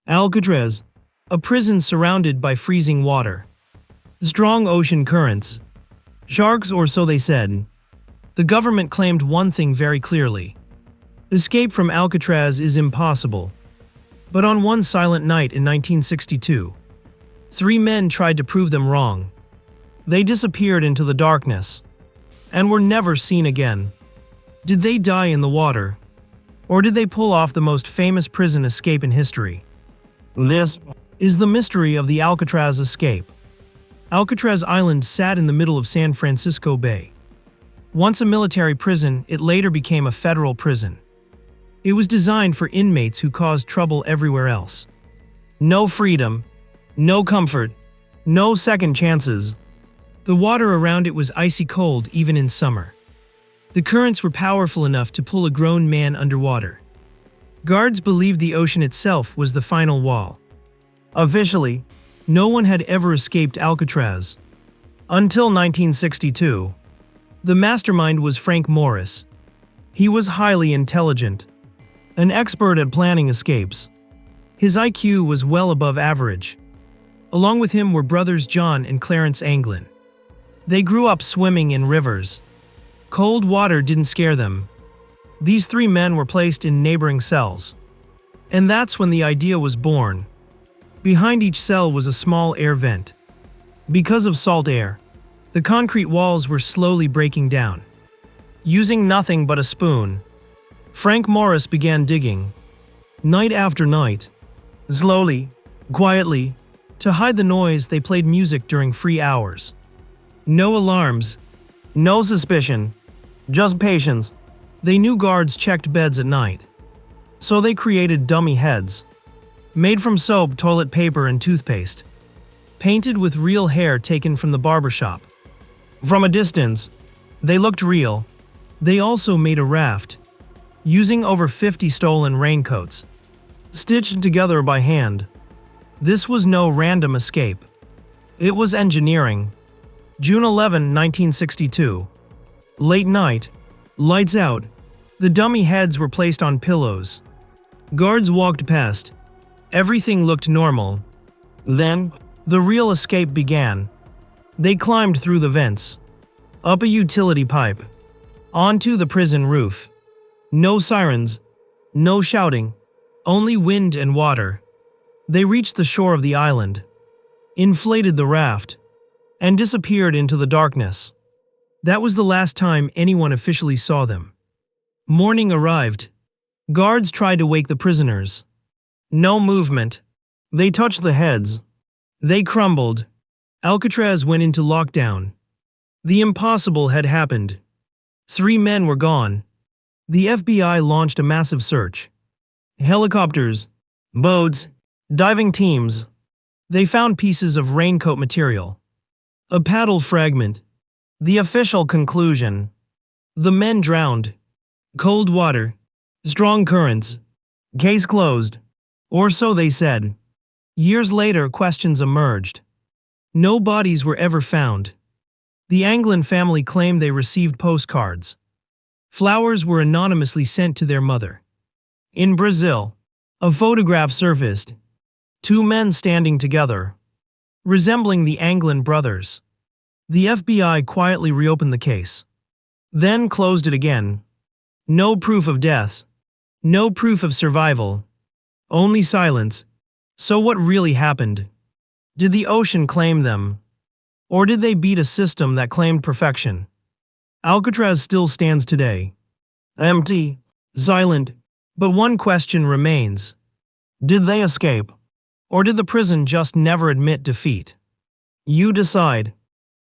Alcatraz, a prison surrounded by freezing water. Strong ocean currents. Sharks, or so they said. The government claimed one thing very clearly. Escape from Alcatraz is impossible. But on one silent night in 1962, 3 men tried to prove them wrong. They disappeared into the darkness and were never seen again. Did they die in the water? Or did they pull off the most famous prison escape in history? This is the mystery of the Alcatraz escape. Alcatraz Island sat in the middle of San Francisco Bay. Once a military prison, it later became a federal prison. It was designed for inmates who caused trouble everywhere else. No freedom, no comfort, no second chances. The water around it was icy cold even in summer. The currents were powerful enough to pull a grown man underwater. Guards believed the ocean itself was the final wall. Officially, no one had ever escaped Alcatraz. Until 1962. The mastermind was Frank Morris. He was highly intelligent, an expert at planning escapes. His IQ was well above average. Along with him were brothers John and Clarence Anglin. They grew up swimming in rivers. Cold water didn't scare them. These 3 men were placed in neighboring cells. And that's when the idea was born. Behind each cell was a small air vent. Because of salt air, the concrete walls were slowly breaking down. Using nothing but a spoon, Frank Morris began digging. Night after night, slowly, quietly. To hide the noise, they played music during free hours. No alarms, no suspicion, just patience. They knew guards checked beds at night. So they created dummy heads, made from soap, toilet paper, and toothpaste, painted with real hair taken from the barbershop. From a distance, they looked real. They also made a raft, using over 50 stolen raincoats, stitched together by hand. This was no random escape. It was engineering. June 11, 1962. Late night, lights out. The dummy heads were placed on pillows. Guards walked past. Everything looked normal. Then, the real escape began. They climbed through the vents, up a utility pipe, onto the prison roof. No sirens, no shouting, only wind and water. They reached the shore of the island, inflated the raft, and disappeared into the darkness. That was the last time anyone officially saw them. Morning arrived. Guards tried to wake the prisoners. No movement. They touched the heads. They crumbled. Alcatraz went into lockdown. The impossible had happened. 3 men were gone. The FBI launched a massive search. Helicopters, boats, diving teams. They found pieces of raincoat material. A paddle fragment. The official conclusion. The men drowned. Cold water. Strong currents. Case closed. Or so they said. Years later, questions emerged. No bodies were ever found. The Anglin family claimed they received postcards. Flowers were anonymously sent to their mother. In Brazil, a photograph surfaced. 2 men standing together, resembling the Anglin brothers. The FBI quietly reopened the case, then closed it again. No proof of deaths, no proof of survival, only silence. So what really happened? Did the ocean claim them? Or did they beat a system that claimed perfection? Alcatraz still stands today. Empty, silent, but one question remains. Did they escape? Or did the prison just never admit defeat? You decide.